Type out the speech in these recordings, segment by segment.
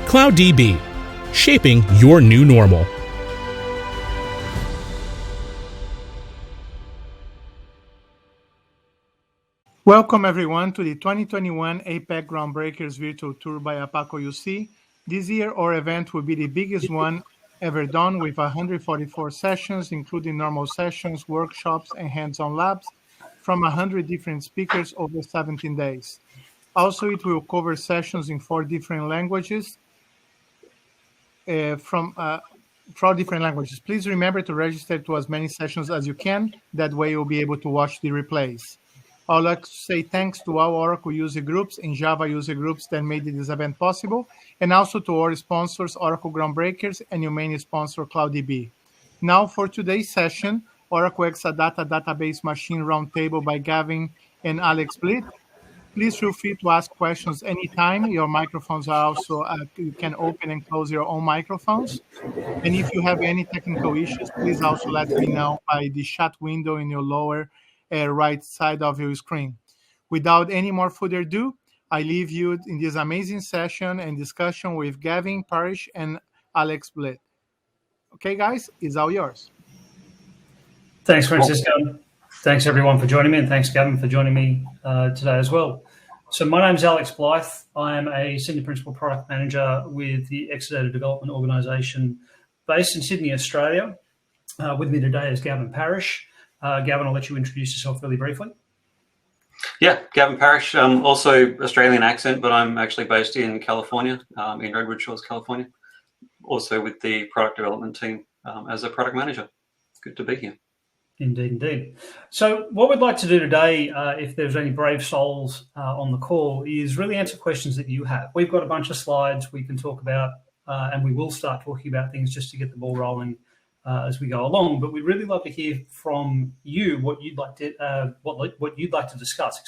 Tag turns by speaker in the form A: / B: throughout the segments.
A: CloudDB, shaping your new normal.
B: Welcome everyone to the 2021 APEC Groundbreakers Virtual Tour by Apaco UC. This year our event will be the biggest one ever done with 144 sessions, including normal sessions, workshops, and hands-on labs from 100 different speakers over 17 days. Also, it will cover sessions in 4 different languages. Please remember to register to as many sessions as you can. That way you'll be able to watch the replays. I'd like to say thanks to all Oracle user groups and Java user groups that made this event possible, and also to our sponsors, Oracle Groundbreakers, and your main sponsor, CloudDB. Now for today's session, Oracle Exadata Database Machine Roundtable by Gavin and Alex Blyth. Please feel free to ask questions anytime. Your microphones are also, you can open and close your own microphones. And if you have any technical issues, please also let me know by the chat window in your lower right side of your screen. Without any more further ado, I leave you in this amazing session and discussion with Gavin Parrish and Alex Blyth. Okay, guys, it's all yours.
C: Thanks, Francisco. Thanks, everyone, for joining me, and thanks, Gavin, for joining me today as well. So my name's Alex Blyth. I am a Senior Principal Product Manager with the Exadata Development Organisation based in Sydney, Australia. With me today is Gavin Parrish. Gavin, I'll let you introduce yourself really briefly.
D: Yeah, Gavin Parrish, also Australian accent, but I'm actually based in California, in Redwood Shores, California, also with the product development team as a product manager. Good to be here.
C: Indeed, indeed. So what we'd like to do today, if there's any brave souls on the call, is really answer questions that you have. We've got a bunch of slides we can talk about, and we will start talking about things just to get the ball rolling as we go along. But we'd really love to hear from you what you'd like to what you'd like to discuss.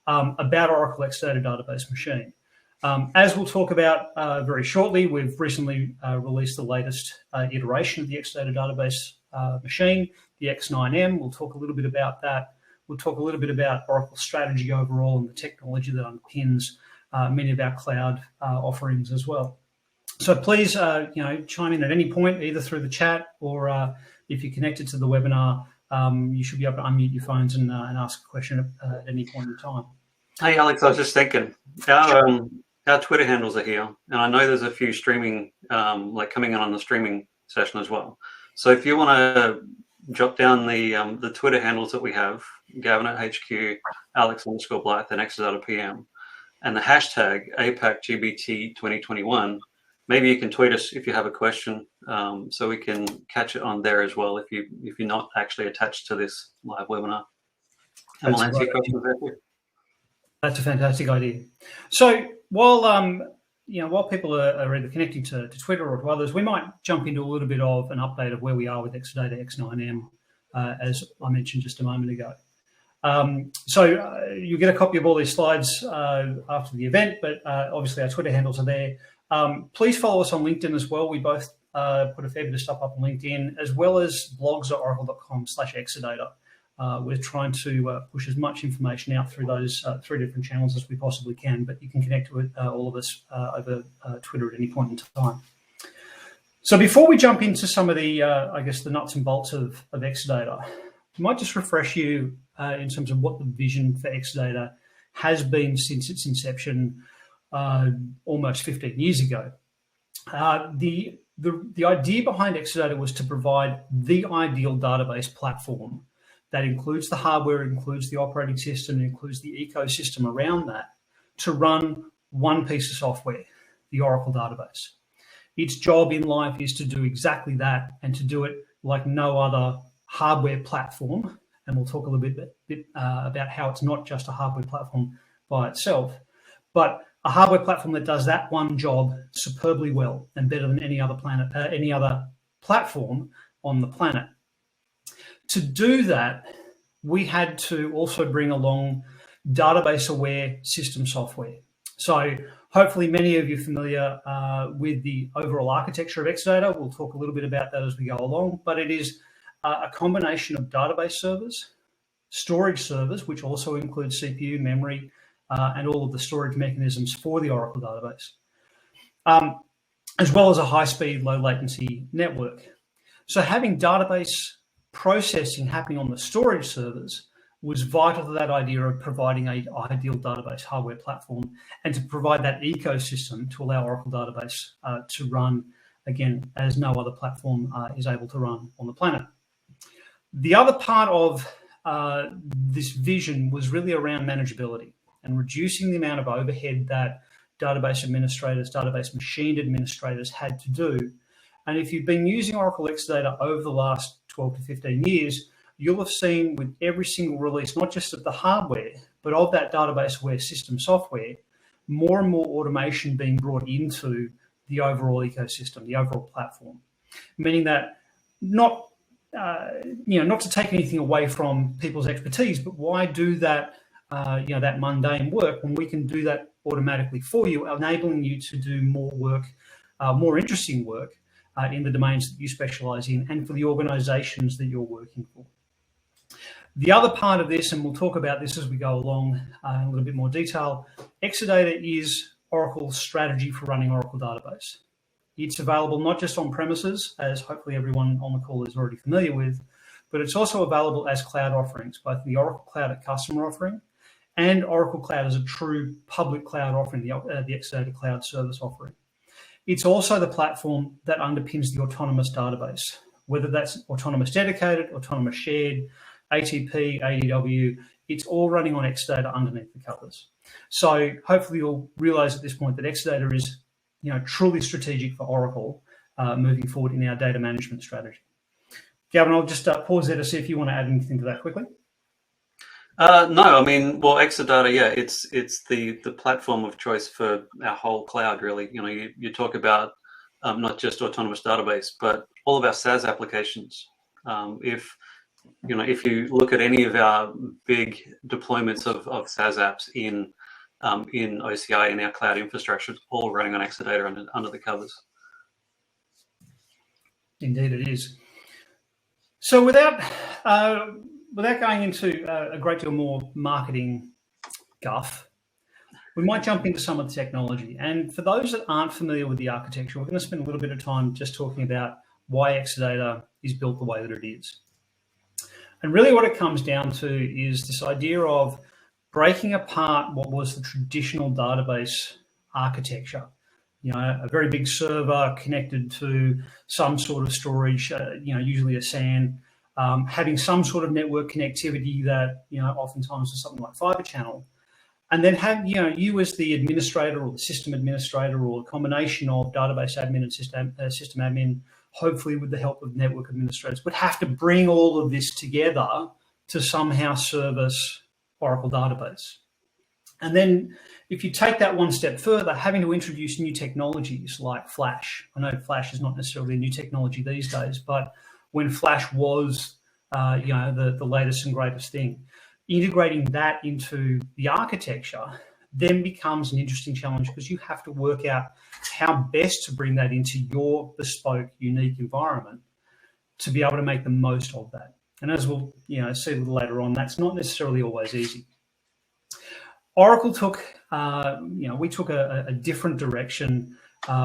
C: About Oracle Exadata Database Machine. As we'll talk about very shortly, we've recently released the latest iteration of the Exadata Database Machine, the X9M. We'll talk a little bit about that. We'll talk a little bit about Oracle's strategy overall and the technology that underpins many of our cloud offerings as well. So please, chime in at any point, either through the chat or if you're connected to the webinar, you should be able to unmute your phones and ask a question at any point in time.
D: Hey, Alex, I was just thinking, our Twitter handles are here, and I know there's a few streaming, coming in on the streaming session as well. So if you want to jot down the Twitter handles that we have, Gavin at HQ, Alex_Blyth, and Exadata PM, and the hashtag APACGBT2021, maybe you can tweet us if you have a question, so we can catch it on there as well if you're not actually attached to this live webinar. And we'll answer your questions there too.
C: That's a fantastic idea. So while people are either connecting to Twitter or to others, we might jump into a little bit of an update of where we are with Exadata X9M, as I mentioned just a moment ago. So you'll get a copy of all these slides after the event, but obviously our Twitter handles are there. Please follow us on LinkedIn as well. We both put a fair bit of stuff up on LinkedIn, as well as blogs at oracle.com/Exadata. We're trying to push as much information out through those 3 different channels as we possibly can, but you can connect with all of us over Twitter at any point in time. So before we jump into some of the, the nuts and bolts of Exadata, I might just refresh you in terms of what the vision for Exadata has been since its inception almost 15 years ago. The idea behind Exadata was to provide the ideal database platform that includes the hardware, includes the operating system, includes the ecosystem around that, to run one piece of software, the Oracle database. Its job in life is to do exactly that, and to do it like no other hardware platform. And we'll talk a little bit about how it's not just a hardware platform by itself, but a hardware platform that does that one job superbly well and better than any other platform on the planet. To do that, we had to also bring along database-aware system software. So hopefully many of you are familiar with the overall architecture of Exadata. We'll talk a little bit about that as we go along, but it is a combination of database servers, storage servers, which also includes CPU, memory, and all of the storage mechanisms for the Oracle database. as well as a high-speed, low-latency ideal network. So having database processing happening on the storage servers was vital to that idea of providing an ideal database hardware platform and to provide that ecosystem to allow Oracle Database to run, again, as no other platform is able to run on the planet. The other part of this vision was really around manageability and reducing the amount of overhead that database administrators, database machine administrators had to do. And if you've been using Oracle Exadata over the last 12 to 15 years, you'll have seen with every single release, not just of the hardware, but of that database-aware system software, more and more automation being brought into the overall ecosystem, the overall platform. Meaning that not to take anything away from people's expertise, but why do that, that mundane work when we can do that automatically for you, enabling you to do more work, more interesting work in the domains that you specialize in and for the organizations that you're working for. The other part of this, and we'll talk about this as we go along in a little bit more detail, Exadata is Oracle's strategy for running Oracle Database. It's available not just on premises, as hopefully everyone on the call is already familiar with, but it's also available as cloud offerings, both the Oracle Cloud at Customer offering and Oracle Cloud as a true public cloud offering, the Exadata Cloud Service offering. It's also the platform that underpins the autonomous database, whether that's autonomous dedicated, autonomous shared, ATP, AEW, it's all running on Exadata underneath the covers. So hopefully you'll realize at this point that Exadata is truly strategic for Oracle moving forward in our data management strategy. Gavin, I'll just pause there to see if you want to add anything to that quickly.
D: No, I mean, well, Exadata, yeah, it's the platform of choice for our whole cloud, really. You talk about not just autonomous database, but all of our SaaS applications. If you look at any of our big deployments of SaaS apps in OCI in our cloud infrastructure, it's all running on Exadata under the covers.
C: Indeed, it is. So without going into a great deal more marketing guff, we might jump into some of the technology. And for those that aren't familiar with the architecture, we're going to spend a little bit of time just talking about why Exadata is built the way that it is. And really what it comes down to is this idea of breaking apart what was the traditional database architecture. A very big server connected to some sort of storage, usually a SAN, having some sort of network connectivity that, oftentimes is something like Fibre Channel. And then have, you as the administrator or the system administrator or a combination of database admin and system admin, hopefully with the help of network administrators, would have to bring all of this together to somehow service Oracle Database. And then if you take that one step further, having to introduce new technologies like Flash. I know Flash is not necessarily a new technology these days, but when Flash was, the latest and greatest thing, integrating that into the architecture then becomes an interesting challenge because you have to work out how best to bring that into your bespoke, unique environment to be able to make the most of that. And as we'll see a little later on, that's not necessarily always easy. Oracle took, we took a different direction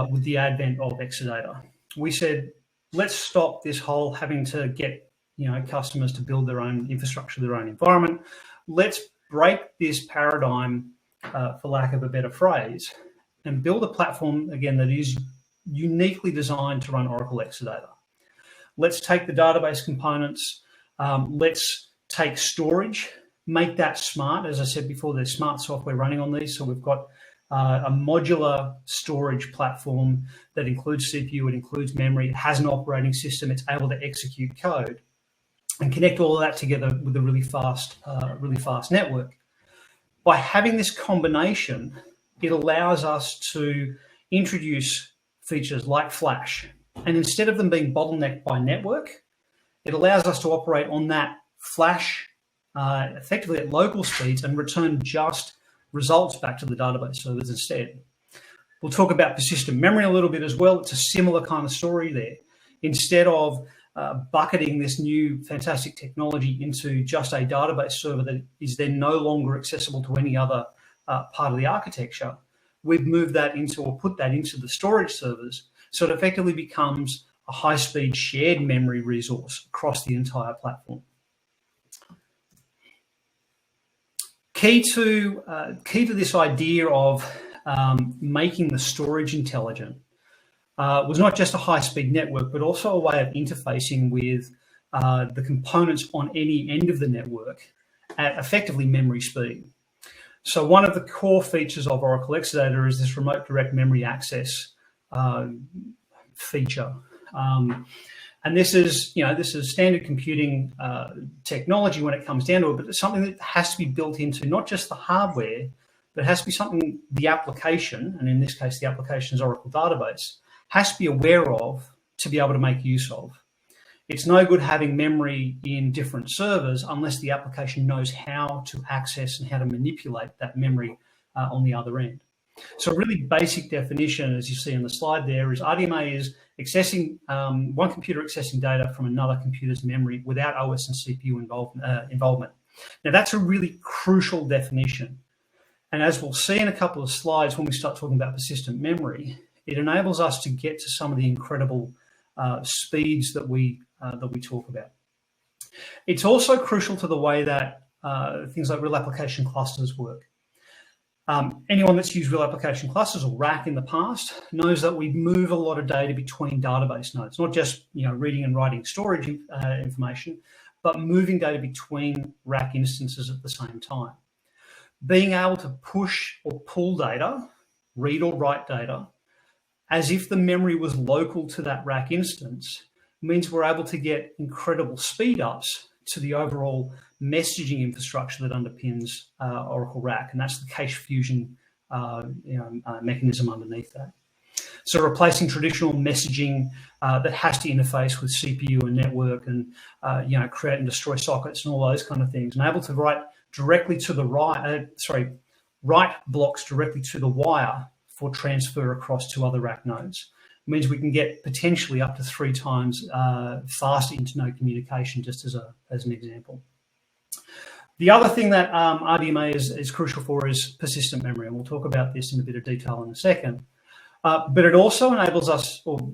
C: with the advent of Exadata. We said, let's stop this whole having to get customers to build their own infrastructure, their own environment. Let's break this paradigm, for lack of a better phrase, and build a platform, again, that is uniquely designed to run Oracle Exadata. Let's take the database components. Let's take storage, make that smart. As I said before, there's smart software running on these. So we've got a modular storage platform that includes CPU, it includes memory, it has an operating system, it's able to execute code and connect all of that together with a really fast network. By having this combination, it allows us to introduce features like Flash. And instead of them being bottlenecked by network, it allows us to operate on that Flash effectively at local speeds and return just results back to the database servers instead. We'll talk about persistent memory a little bit as well. It's a similar kind of story there. Instead of bucketing this new fantastic technology into just a database server that is then no longer accessible to any other part of the architecture, we've moved that into, or put that into the storage servers, so it effectively becomes a high-speed shared memory resource across the entire platform. Key to this idea of making the storage intelligent was not just a high-speed network, but also a way of interfacing with the components on any end of the network at effectively memory speed. So one of the core features of Oracle Exadata is this remote direct memory access feature. And this is standard computing technology when it comes down to it, but it's something that has to be built into not just the hardware, but it has to be something the application, and in this case, the application is Oracle Database, has to be aware of to be able to make use of. It's no good having memory in different servers unless the application knows how to access and how to manipulate that memory on the other end. So a really basic definition, as you see on the slide there, is RDMA is accessing one computer accessing data from another computer's memory without OS and CPU involvement. Now, that's a really crucial definition. And as we'll see in a couple of slides when we start talking about persistent memory, it enables us to get to some of the incredible speeds that we talk about. It's also crucial to the way that things like real application clusters work. Anyone that's used real application clusters or RAC in the past knows that we move a lot of data between database nodes, not just reading and writing storage information, but moving data between RAC instances at the same time. Being able to push or pull data, read or write data, as if the memory was local to that RAC instance, means we're able to get incredible speed ups to the overall messaging infrastructure that underpins Oracle RAC, and that's the cache fusion mechanism underneath that. So replacing traditional messaging that has to interface with CPU and network and create and destroy sockets and all those kind of things, and able to write directly to the write blocks directly to the wire for transfer across to other RAC nodes. It means we can get potentially up to 3 times faster inter-node communication, just as an example. The other thing that RDMA is crucial for is persistent memory, and we'll talk about this in a bit of detail in a second. But it also enables us, or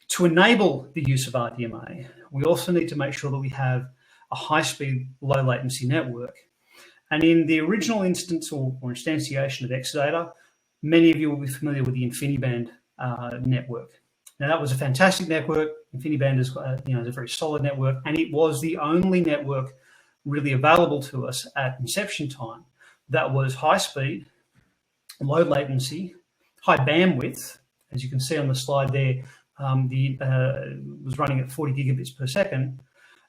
C: to enable the use of RDMA, we also need to make sure that we have a high-speed, low-latency network. And in the original instance or instantiation of Exadata, many of you will be familiar with the InfiniBand network. Now, that was a fantastic network. InfiniBand is a very solid network, and it was the only network really available to us at inception time that was high speed, low latency, high bandwidth. As you can see on the slide there, was running at 40 gigabits per second,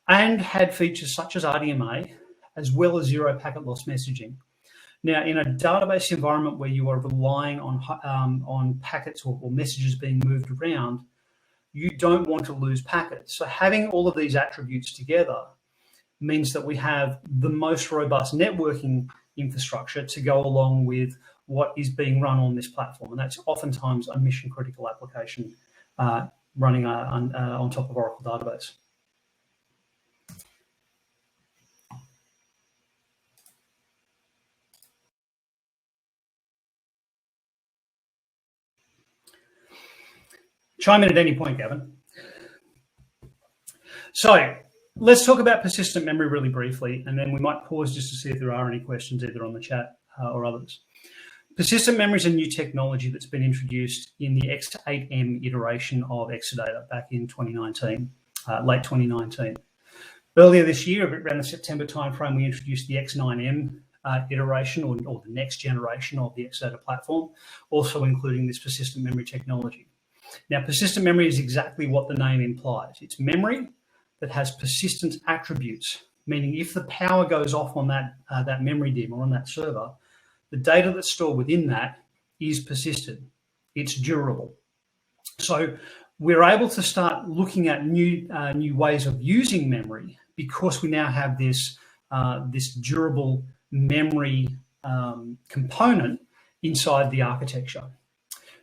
C: and had features such as RDMA, as well as zero packet loss messaging. Now, in a database environment where you are relying on packets or messages being moved around, you don't want to lose packets. So having all of these attributes together means that we have the most robust networking infrastructure to go along with what is being run on this platform. And that's oftentimes a mission-critical application running on top of Oracle Database. Chime in at any point, Gavin. So let's talk about persistent memory really briefly, and then we might pause just to see if there are any questions either on the chat or others. Persistent memory is a new technology that's been introduced in the X8M iteration of Exadata back in 2019, late 2019. Earlier this year, around the September timeframe, we introduced the X9M iteration or the next generation of the Exadata platform, also including this persistent memory technology. Now, persistent memory is exactly what the name implies. It's memory that has persistent attributes, meaning if the power goes off on that memory DIMM or on that server, the data that's stored within that is persistent. It's durable. So we're able to start looking at new ways of using memory because we now have this durable memory component inside the architecture.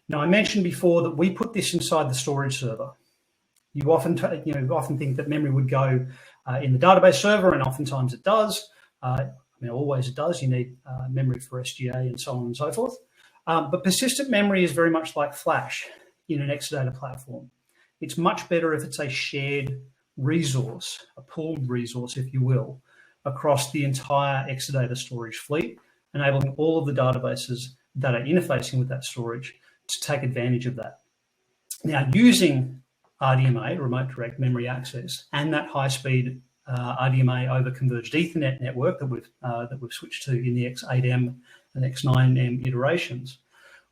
C: Now, I mentioned before that we put this inside the storage server. You often think that memory would go in the database server, and oftentimes it does. Always it does. You need memory for SGA and so on and so forth. But persistent memory is very much like flash in an Exadata platform. It's much better if it's a shared resource, a pooled resource, if you will, across the entire Exadata storage fleet, enabling all of the databases that are interfacing with that storage to take advantage of that. Now, using RDMA, Remote Direct Memory Access, and that high-speed RDMA over Converged Ethernet network that we've switched to in the X8M and X9M iterations,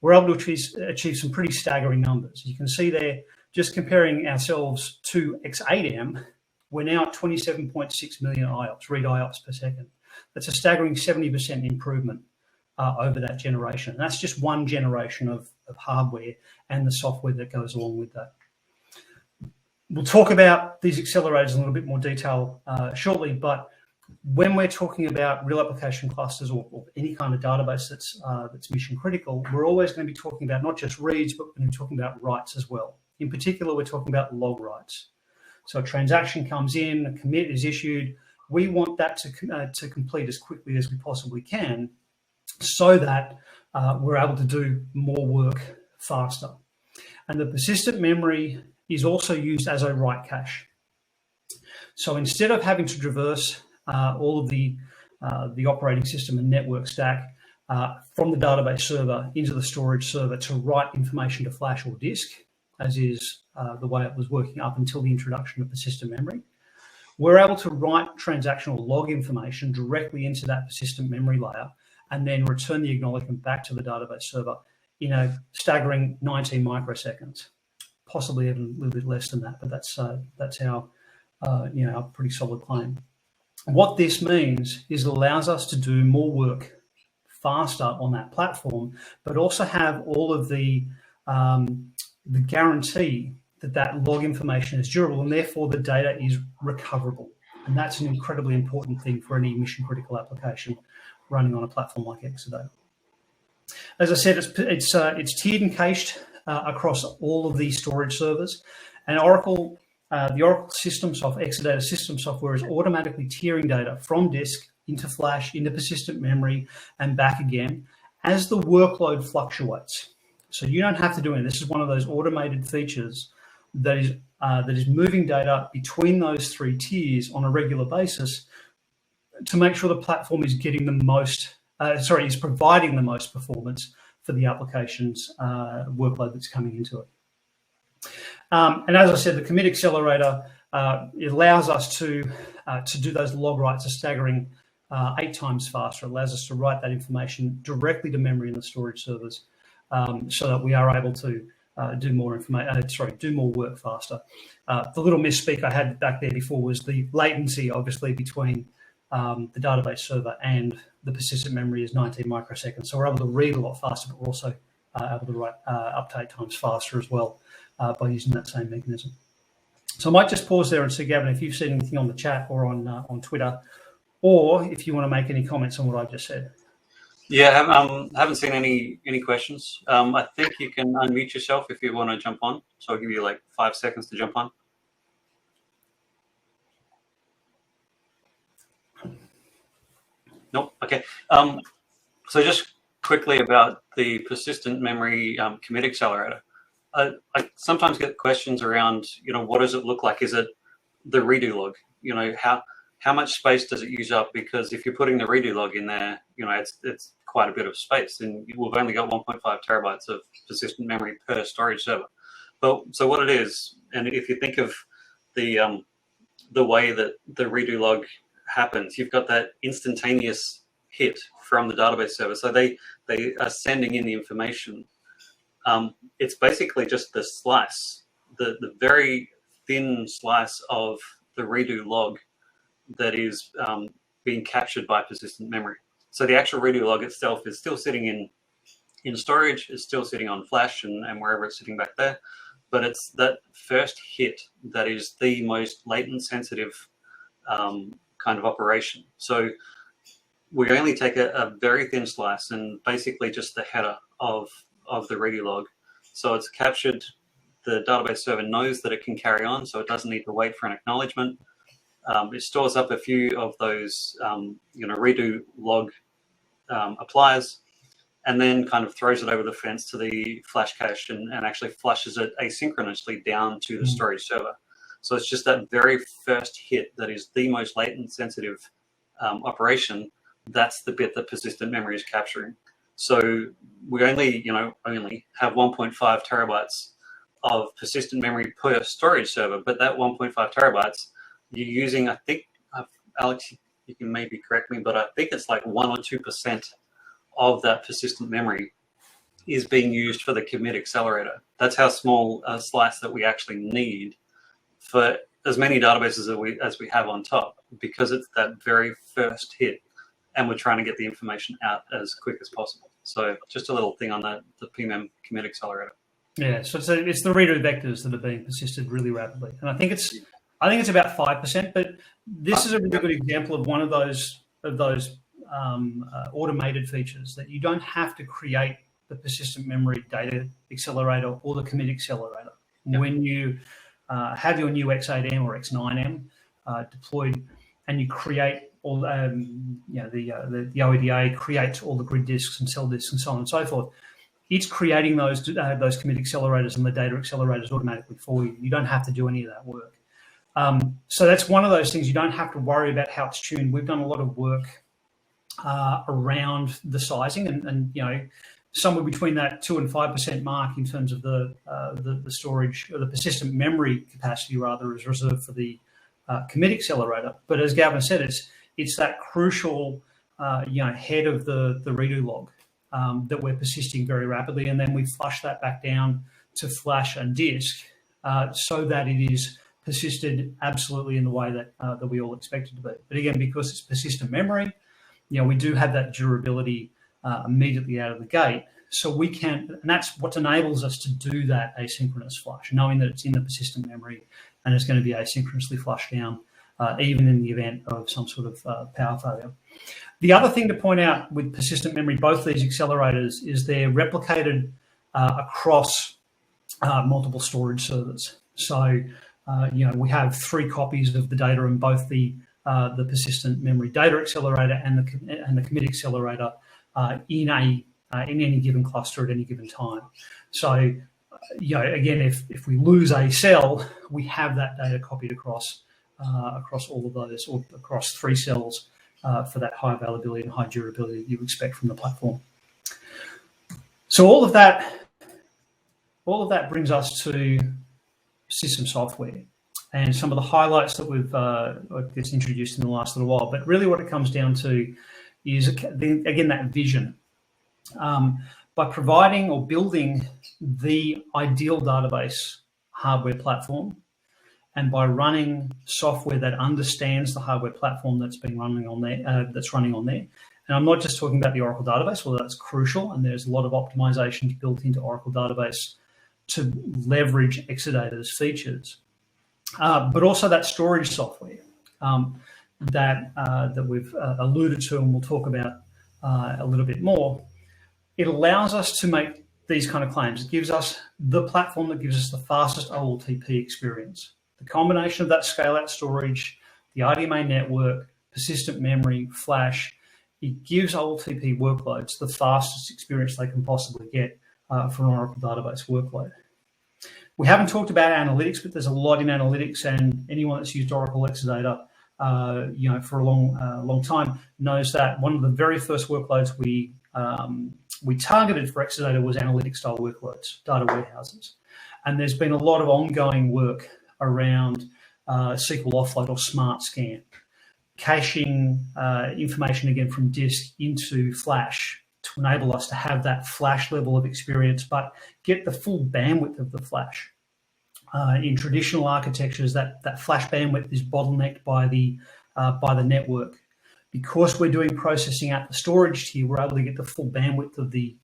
C: we're able to achieve some pretty staggering numbers. You can see there, just comparing ourselves to X8M, we're now at 27.6 million IOPS, read IOPS per second. That's a staggering 70% improvement over that generation. And that's just one generation of hardware and the software that goes along with that. We'll talk about these accelerators in a little bit more detail shortly, but when we're talking about real application clusters or any kind of database that's mission critical, we're always going to be talking about not just reads, but we're going to be talking about writes as well. In particular, we're talking about log writes. So a transaction comes in, a commit is issued. We want that to complete as quickly as we possibly can so that we're able to do more work faster. And the persistent memory is also used as a write cache. So instead of having to traverse all of the operating system and network stack from the database server into the storage server to write information to flash or disk, as is the way it was working up until the introduction of persistent memory, we're able to write transactional log information directly into that persistent memory layer and then return the acknowledgement back to the database server in a staggering 19 microseconds, possibly even a little bit less than that, but that's our our pretty solid claim. What this means is it allows us to do more work faster on that platform, but also have all of the guarantee that log information is durable and therefore the data is recoverable. And that's an incredibly important thing for any mission critical application running on a platform like Exadata. As I said, it's tiered and cached across all of these storage servers, and the Oracle system software, Exadata system software, is automatically tiering data from disk into flash, into persistent memory, and back again as the workload fluctuates. So you don't have to do it. This is one of those automated features that is moving data between those three tiers on a regular basis to make sure the platform is getting the most, is providing the most performance for the application's workload that's coming into it. And as I said, the commit accelerator it allows us to do those log writes a staggering 8 times faster. It allows us to write that information directly to memory in the storage servers, so that we are able to do more work faster. The little misspeak I had back there before was the latency, obviously, between the database server and the persistent memory is 19 microseconds. So we're able to read a lot faster, but we're also able to write up to 8 times faster as well by using that same mechanism. So I might just pause there and see, Gavin, if you've seen anything on the chat or on Twitter, or if you want to make any comments on what I've just said.
D: Yeah, I haven't seen any questions. I think you can unmute yourself if you want to jump on. So I'll give you like 5 seconds to jump on. Nope. Okay. So just quickly about the persistent memory commit accelerator. I sometimes get questions around, what does it look like? Is it the redo log? How much space does it use up? Because if you're putting the redo log in there, it's quite a bit of space, and we've only got 1.5 terabytes of persistent memory per storage server. But so what it is, and if you think of the way that the redo log happens, you've got that instantaneous hit from the database server. So they are sending in the information. It's basically just the slice, the very thin slice of the redo log that is being captured by persistent memory. So the actual redo log itself is still sitting in storage, it's still sitting on flash and wherever it's sitting back there. But it's that first hit that is the most latent sensitive kind of operation. So we only take a very thin slice and basically just the header of the redo log. So it's captured, the database server knows that it can carry on, so it doesn't need to wait for an acknowledgement. It stores up a few of those redo log appliers, and then kind of throws it over the fence to the flash cache and actually flushes it asynchronously down to the storage server. So it's just that very first hit that is the most latent sensitive operation. That's the bit that persistent memory is capturing. So we only have 1.5 terabytes of persistent memory per storage server, but that 1.5 terabytes you're using, I think, Alex, you can maybe correct me, but I think it's like 1 or 2% of that persistent memory is being used for the commit accelerator. That's how small a slice that we actually need for as many databases as we have on top, because it's that very first hit, and we're trying to get the information out as quick as possible. So just a little thing on that, the PMEM commit accelerator.
C: Yeah, so it's the reader vectors that are being persisted really rapidly, and I think it's about 5%. But this is a really good example of one of those automated features that you don't have to create the persistent memory data accelerator or the commit accelerator. Yep. When you have your new X8M or X9M deployed, and you create all the OEDA creates all the grid disks and cell disks and so on and so forth. It's creating those commit accelerators and the data accelerators automatically for you. You don't have to do any of that work. So that's one of those things. You don't have to worry about how it's tuned. We've done a lot of work around the sizing, and somewhere between that 2 and 5% mark in terms of the storage, or the persistent memory capacity rather, is reserved for the commit accelerator. But as Gavin said, it's that crucial head of the redo log that we're persisting very rapidly, and then we flush that back down to flash and disk so that it is persisted absolutely in the way that we all expect it to be. But again, because it's persistent memory, we do have that durability immediately out of the gate. So we can, and that's what enables us to do that asynchronous flush, knowing that it's in the persistent memory and it's going to be asynchronously flushed down, even in the event of some sort of power failure. The other thing to point out with persistent memory, both these accelerators, is they're replicated across multiple storage servers. So, we have 3 copies of the data in both the persistent memory data accelerator and the commit accelerator in any given cluster at any given time. So, again, if we lose a cell, we have that data copied across all of those, or across 3 cells for that high availability and high durability that you expect from the platform. So all of that brings us to system software and some of the highlights that we've introduced in the last little while. But really what it comes down to is, again, that vision. By providing or building the ideal database hardware platform, and by running software that understands the hardware platform that's been running on there, And I'm not just talking about the Oracle database, although that's crucial, and there's a lot of optimizations built into Oracle database to leverage Exadata's features, but also that storage software that we've alluded to, and we'll talk about a little bit more. It allows us to make these kind of claims. It gives us the platform that gives us the fastest OLTP experience. The combination of that scale-out storage, the RDMA network, persistent memory, flash, it gives OLTP workloads the fastest experience they can possibly get for an Oracle database workload. We haven't talked about analytics, but there's a lot in analytics, and anyone that's used Oracle Exadata for a long time knows that one of the very first workloads we targeted for Exadata was analytic-style workloads, data warehouses. And there's been a lot of ongoing work around SQL Offload or Smart Scan, caching information again from disk into flash to enable us to have that flash level of experience, but get the full bandwidth of the flash. In traditional architectures, that flash bandwidth is bottlenecked by the network. Because we're doing processing at the storage tier, we're able to get the full bandwidth of the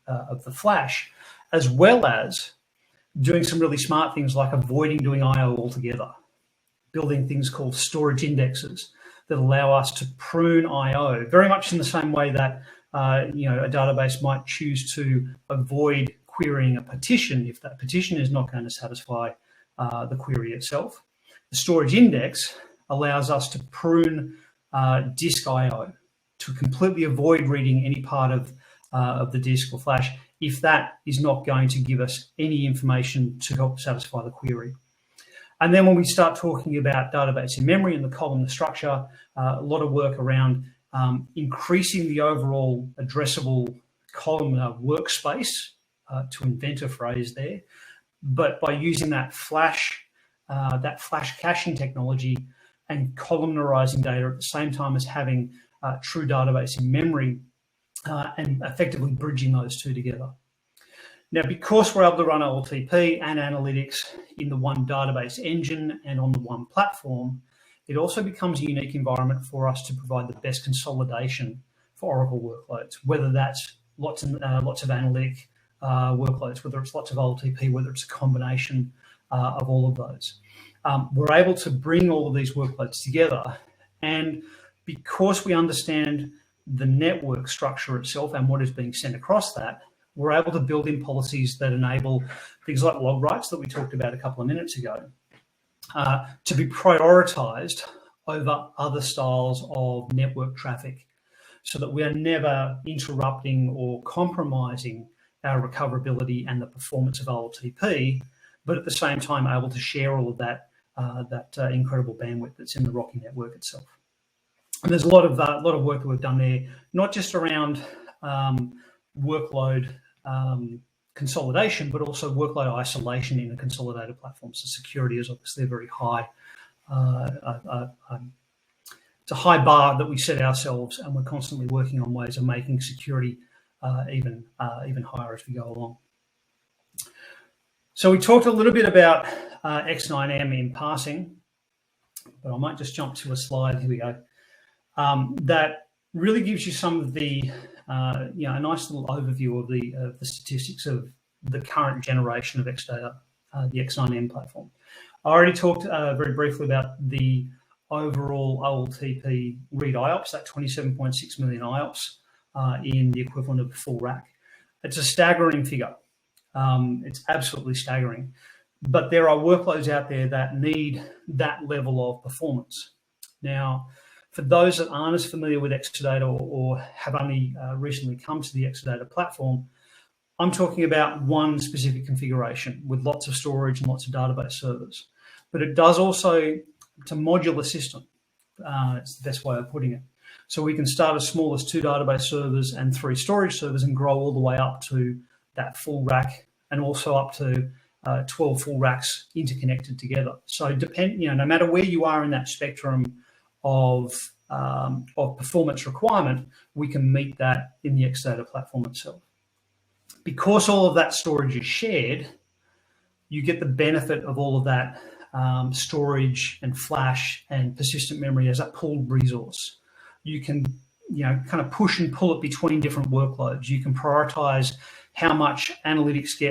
C: flash, as well as doing some really smart things like avoiding doing I/O altogether, building things called storage indexes that allow us to prune I/O, very much in the same way that a database might choose to avoid querying a petition if that petition is not going to satisfy the query itself. The storage index allows us to prune disk I/O to completely avoid reading any part of of the disk or flash if that is not going to give us any information to help satisfy the query. And then when we start talking about database in memory and the columnar structure, a lot of work around increasing the overall addressable columnar workspace, to invent a phrase there, but by using that flash caching technology and columnarizing data at the same time as having true database in memory and effectively bridging those two together. Now, because we're able to run OLTP and analytics in the one database engine and on the one platform, it also becomes a unique environment for us to provide the best consolidation for Oracle workloads, whether that's lots of analytic workloads, whether it's lots of OLTP, whether it's a combination of all of those. We're able to bring all of these workloads together, and because we understand the network structure itself and what is being sent across that, we're able to build in policies that enable things like log writes that we talked about a couple of minutes ago to be prioritized over other styles of network traffic, so that we are never interrupting or compromising our recoverability and the performance of OLTP, but at the same time able to share all of that incredible bandwidth that's in the RoCE network itself. And there's a lot of work that we've done there, not just around workload consolidation, but also workload isolation in a consolidated platform. So security is obviously a very high, it's a high bar that we set ourselves, and we're constantly working on ways of making security even higher as we go along. So we talked a little bit about X9M in passing, but I might just jump to a slide. Here we go. That really gives you some of the, a nice little overview of the statistics of the current generation of Exadata, the X9M platform. I already talked very briefly about the overall OLTP read IOPS, that 27.6 million IOPS in the equivalent of a full rack. It's a staggering figure. It's absolutely staggering. But there are workloads out there that need that level of performance. Now, for those that aren't as familiar with Exadata or have only recently come to the Exadata platform, I'm talking about one specific configuration with lots of storage and lots of database servers. But it does also, it's a modular system. It's the best way of putting it. So we can start as small as 2 database servers and 3 storage servers and grow all the way up to that full rack, and also up to 12 full racks interconnected together. So no matter where you are in that spectrum of performance requirement, we can meet that in the Exadata platform itself. Because all of that storage is shared, you get the benefit of all of that storage and flash and persistent memory as a pooled resource. You can kind of push and pull it between different workloads. You can prioritize how much analytics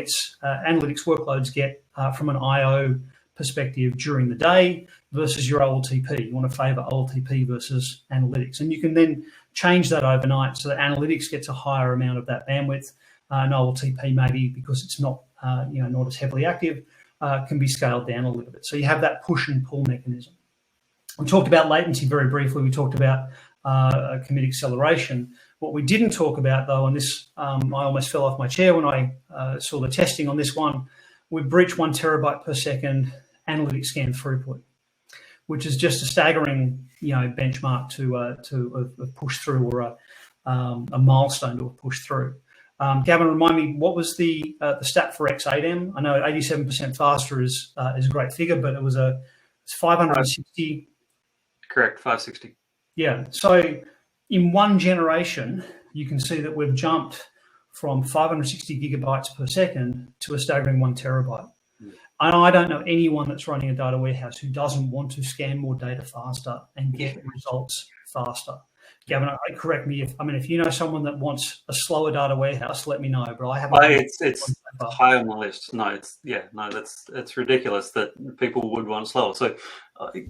C: workloads get from an I/O perspective during the day versus your OLTP. You want to favor OLTP versus analytics. And you can then change that overnight so that analytics gets a higher amount of that bandwidth, and OLTP maybe, because it's not not as heavily active, can be scaled down a little bit. So you have that push and pull mechanism. We talked about latency very briefly. We talked about commit acceleration. What we didn't talk about, though, and this I almost fell off my chair when I saw the testing on this one, we breached 1 terabyte per second analytic scan throughput, which is just a staggering benchmark to have pushed through, or a milestone to have pushed through. Gavin, remind me, what was the stat for X8M? I know 87% faster is a great figure, but it's 560.
D: Correct, 560. Yeah.
C: So in one generation, you can see that we've jumped from 560 gigabytes per second to a staggering 1 terabyte. And I don't know anyone that's running a data warehouse who doesn't want to scan more data faster and get results faster. Gavin, correct me if you know someone that wants a slower data warehouse, let me know. But I haven't.
D: It's high on the list. No, it's ridiculous that people would want slower. So,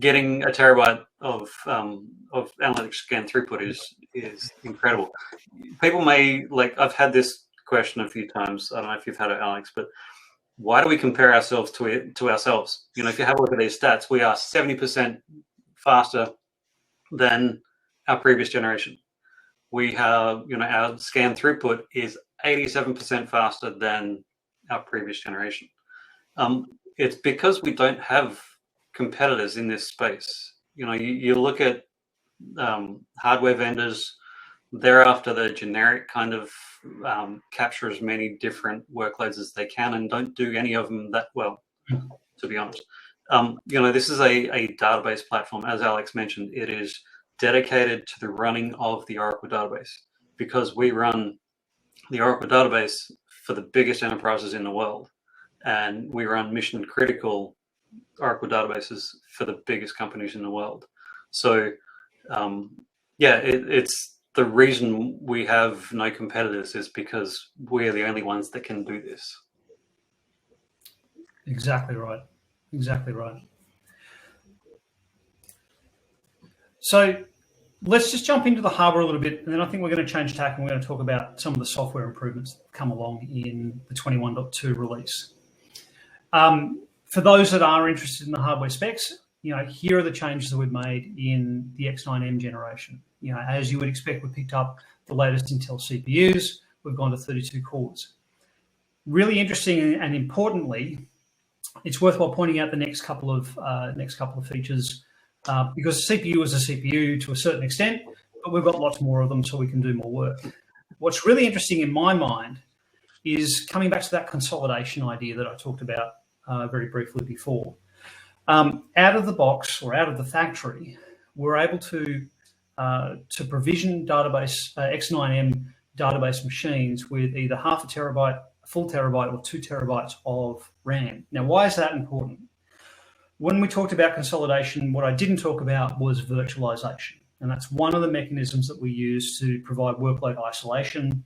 D: getting a terabyte of analytics scan throughout is incredible. People may I've had this question a few times. I don't know if you've had it, Alex, but why do we compare ourselves to ourselves? If you have a look at these stats, we are 70% faster than our previous generation. we have, our scan throughput is 87% faster than our previous generation. It's because we don't have competitors in this space. You look at hardware vendors, they're after the generic kind of capture as many different workloads as they can and don't do any of them that well, to be honest. This is a database platform. As Alex mentioned, it is dedicated to the running of the Oracle database, because we run the Oracle database for the biggest enterprises in the world, and we run mission critical Oracle databases for the biggest companies in the world. So it's the reason we have no competitors is because we're the only ones that can do this.
C: Exactly right. Exactly right. So let's just jump into the hardware a little bit, and then I think we're going to change tack and we're going to talk about some of the software improvements that have come along in the 21.2 release. For those that are interested in the hardware specs, here are the changes that we've made in the X9M generation. As you would expect, we picked up the latest Intel CPUs. We've gone to 32 cores. Really interesting and importantly, it's worthwhile pointing out the next couple of features because the CPU is a CPU to a certain extent, but we've got lots more of them, so we can do more work. What's really interesting in my mind is coming back to that consolidation idea that I talked about very briefly before. Out of the box or out of the factory, we're able to provision database X9M database machines with either half a terabyte, a full terabyte, or 2 terabytes of RAM. Now, why is that important? When we talked about consolidation, what I didn't talk about was virtualization. And that's one of the mechanisms that we use to provide workload isolation,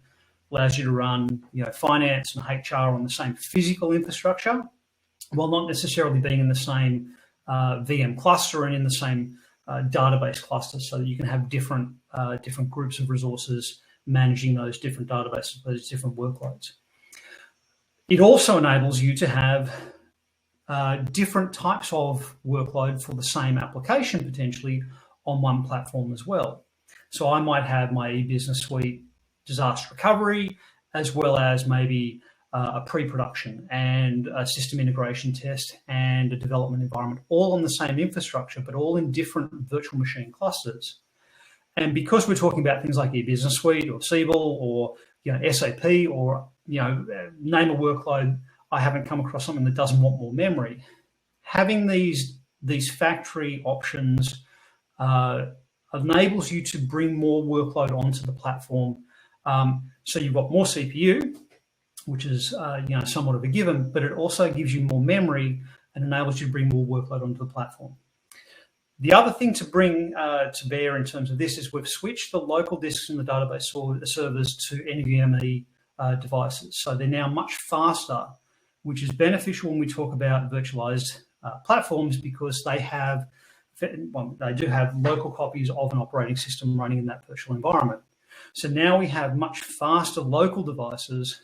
C: allows you to run finance and HR on the same physical infrastructure, while not necessarily being in the same VM cluster and in the same database cluster, so that you can have different groups of resources managing those different databases, those different workloads. It also enables you to have different types of workload for the same application potentially on one platform as well. So I might have my e-business suite disaster recovery, as well as maybe a pre-production and a system integration test and a development environment, all on the same infrastructure, but all in different virtual machine clusters. And because we're talking about things like e-business suite or Siebel or SAP or name a workload, I haven't come across something that doesn't want more memory. Having these factory options enables you to bring more workload onto the platform. So you've got more CPU, which is somewhat of a given, but it also gives you more memory and enables you to bring more workload onto the platform. The other thing to bring to bear in terms of this is we've switched the local disks in the database servers to NVMe devices. So they're now much faster, which is beneficial when we talk about virtualized platforms, because they do have local copies of an operating system running in that virtual environment. So now we have much faster local devices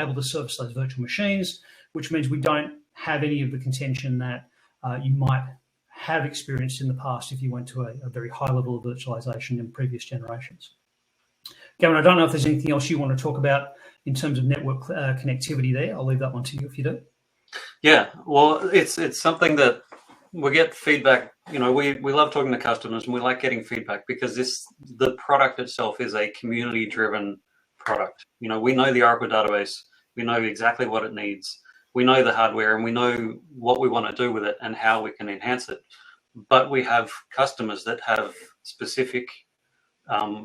C: able to service those virtual machines, which means we don't have any of the contention that you might have experienced in the past if you went to a very high level of virtualization in previous generations. Gavin, I don't know if there's anything else you want to talk about in terms of network connectivity there. I'll leave that one to you if you do. Yeah,
D: well, it's something that we get feedback. We love talking to customers and we like getting feedback because the product itself is a community-driven product. We know the Oracle database, we know exactly what it needs, we know the hardware, and we know what we want to do with it and how we can enhance it. But we have customers that have specific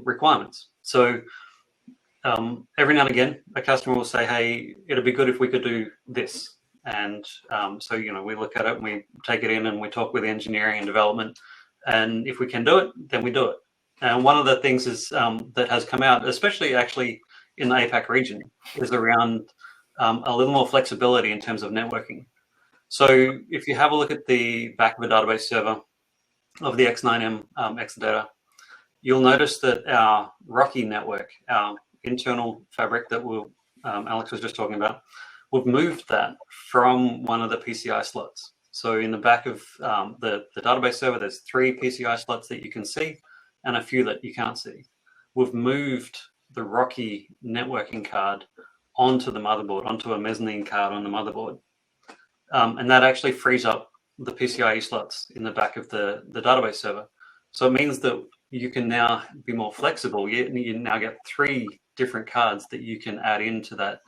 D: requirements. So every now and again, a customer will say, hey, it'd be good if we could do this. And so we look at it and we take it in and we talk with engineering and development. And if we can do it, then we do it. And one of the things is that has come out, especially actually in the APAC region, is around a little more flexibility in terms of networking. So if you have a look at the back of a database server of the X9M Exadata, you'll notice that our RoCE network, our internal fabric that Alex was just talking about, we've moved that from one of the PCI slots. So in the back of the database server, there's 3 PCI slots that you can see and a few that you can't see. we've moved the RoCE networking card onto the motherboard, onto a mezzanine card on the motherboard. And that actually frees up the PCIe slots in the back of the database server. So it means that you can now be more flexible. You now get 3 different cards that you can add into that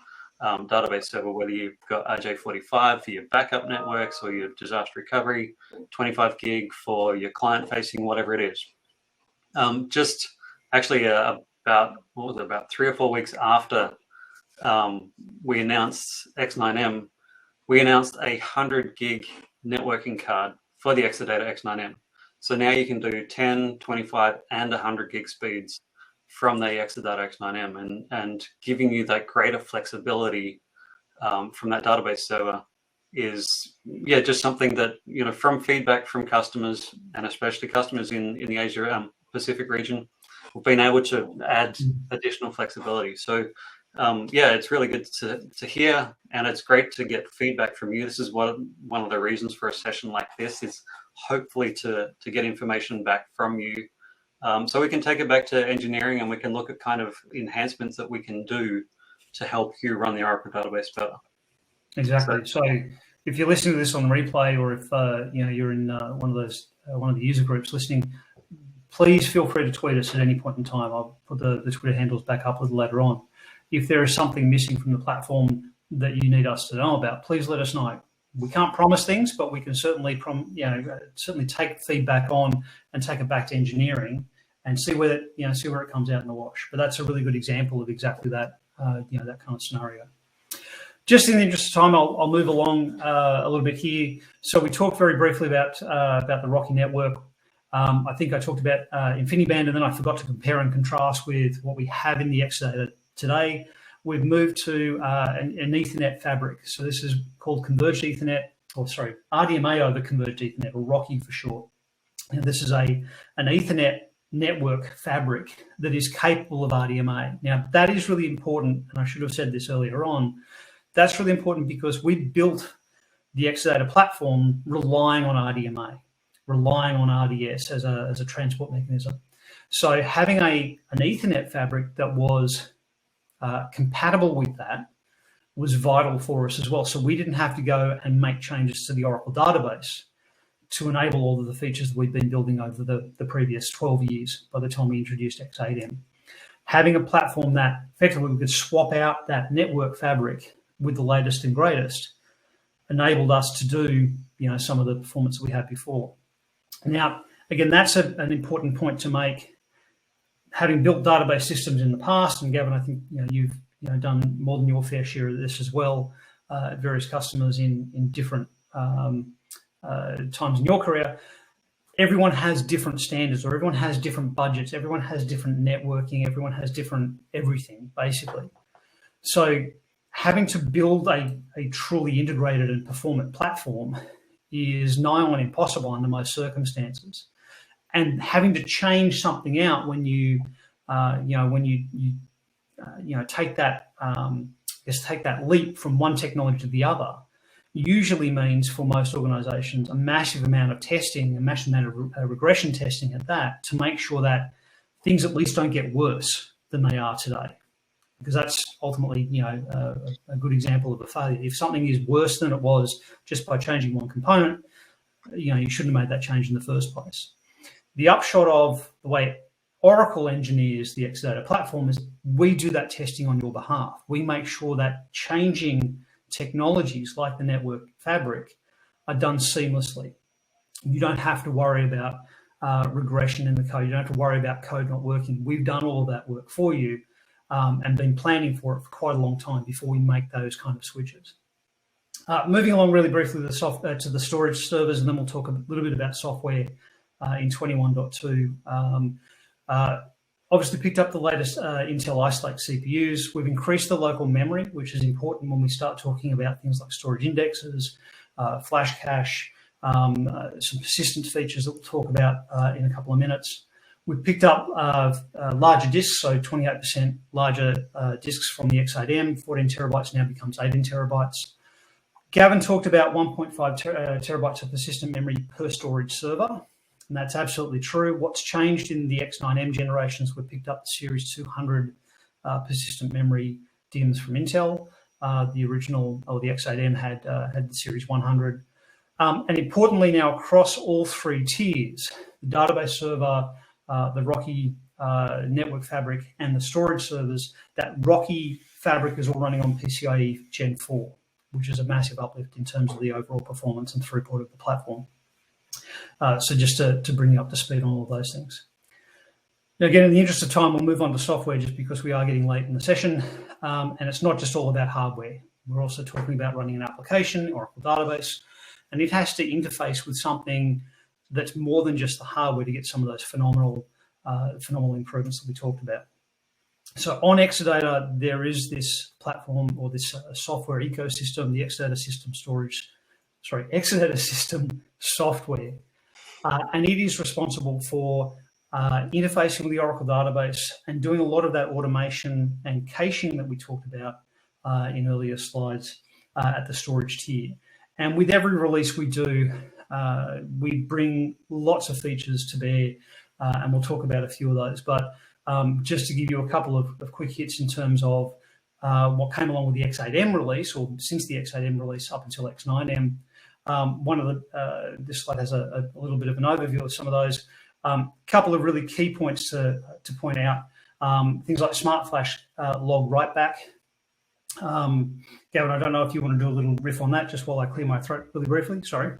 D: database server, whether you've got RJ45 for your backup networks or your disaster recovery, 25 gig for your client facing, whatever it is. Just actually about 3 or 4 weeks after we announced X9M, we announced a 100 gig networking card for the Exadata X9M. So now you can do 10, 25, and 100 gig speeds from the Exadata X9M, and giving you that greater flexibility from that database server is just something that, from feedback from customers, and especially customers in the Asia Pacific region, we've been able to add additional flexibility. So it's really good to hear, and it's great to get feedback from you. This is one of the reasons for a session like this, is hopefully to get information back from you, so we can take it back to engineering, and we can look at kind of enhancements that we can do to help you run the Oracle database better.
C: Exactly. So if you're listening to this on replay, or if you're in one of the user groups listening, please feel free to tweet us at any point in time. I'll put the Twitter handles back up a little later on. If there is something missing from the platform that you need us to know about, please let us know. We can't promise things, but we can certainly take feedback on and take it back to engineering and see where it comes out in the wash. But that's a really good example of exactly that that kind of scenario. Just in the interest of time, I'll move along a little bit here. So we talked very briefly about the RoCE network. I think I talked about InfiniBand, and then I forgot to compare and contrast with what we have in the Exadata today. We've moved to an Ethernet fabric. So this is called Converged Ethernet, RDMA over Converged Ethernet, or RoCE for short. And this is an Ethernet network fabric that is capable of RDMA. Now, that is really important, and I should have said this earlier on. That's really important because we built the Exadata platform relying on RDMA, relying on RDS as a transport mechanism. So having an Ethernet fabric that was compatible with that was vital for us as well. So we didn't have to go and make changes to the Oracle database to enable all of the features that we've been building over the previous 12 years by the time we introduced X8M. Having a platform that effectively we could swap out that network fabric with the latest and greatest enabled us to do some of the performance that we had before. Now, again, that's an important point to make. Having built database systems in the past, and Gavin, I think you've done more than your fair share of this as well, various customers in different times in your career. Everyone has different standards, or everyone has different budgets, everyone has different networking, everyone has different everything, basically. So having to build a truly integrated and performant platform is nigh on impossible under most circumstances. And having to change something out when you take that leap from one technology to the other usually means, for most organizations, a massive amount of testing, a massive amount of regression testing at that, to make sure that things at least don't get worse than they are today. Because that's ultimately, a good example of a failure. If something is worse than it was just by changing one component, you shouldn't have made that change in the first place. The upshot of the way Oracle engineers the Exadata platform is we do that testing on your behalf. We make sure that changing technologies like the network fabric are done seamlessly. You don't have to worry about regression in the code. You don't have to worry about code not working. We've done all of that work for you and been planning for it for quite a long time before we make those kind of switches. Moving along really briefly to the storage servers, and then we'll talk a little bit about software in 21.2. Obviously picked up the latest Intel Ice Lake CPUs. We've increased the local memory, which is important when we start talking about things like storage indexes, flash cache, some persistence features that we'll talk about in a couple of minutes. We've picked up larger disks, so 28% larger disks from the X8M. 14 terabytes now becomes 18 terabytes. Gavin talked about 1.5 terabytes of persistent memory per storage server. And that's absolutely true. What's changed in the X9M generations, we picked up the Series 200 persistent memory DIMMs from Intel. The original, or the X8M had the Series 100. And importantly now, across all three tiers, the database server, the RoCE network fabric, and the storage servers, that RoCE fabric is all running on PCIe Gen 4, which is a massive uplift in terms of the overall performance and throughput of the platform. So just to bring you up to speed on all of those things. Now, again, in the interest of time, we'll move on to software just because we are getting late in the session. And it's not just all about hardware. We're also talking about running an application, Oracle database, and it has to interface with something that's more than just the hardware to get some of those phenomenal improvements that we talked about. So on Exadata, there is this platform or this software ecosystem, the Exadata System software, and it is responsible for interfacing with the Oracle database and doing a lot of that automation and caching that we talked about in earlier slides at the storage tier. And with every release we do, we bring lots of features to bear, and we'll talk about a few of those. But just to give you a couple of quick hits in terms of what came along with the X8M release, or since the X8M release up until X9M, one of this slide has a little bit of an overview of some of those. Couple of really key points to point out, things like Smart Flash log write back. Gavin, I don't know if you want to do a little riff on that just while I clear my throat really briefly. Sorry.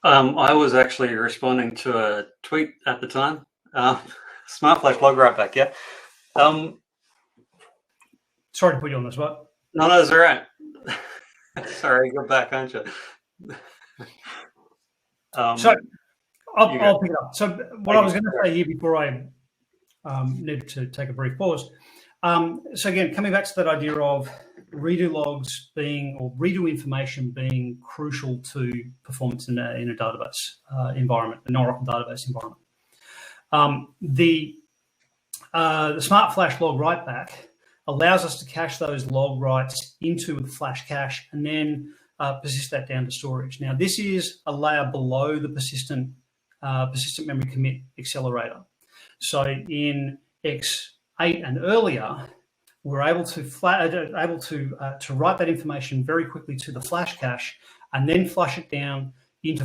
D: I was actually responding to a tweet at the time. Smart Flash log write back, yeah.
C: Sorry to put you on the spot.
D: No, that's all right. Sorry, you're back, aren't you?
C: So I'll pick it up. So what I was going to say here before I needed to take a brief pause. So again, coming back to that idea of redo logs being, or redo information being crucial to performance in a database environment, an Oracle database environment. The Smart Flash log write back allows us to cache those log writes into the flash cache and then persist that down to storage. Now, this is a layer below the persistent memory commit accelerator. So in X8 and earlier, we're able to write that information very quickly to the flash cache and then flush it down into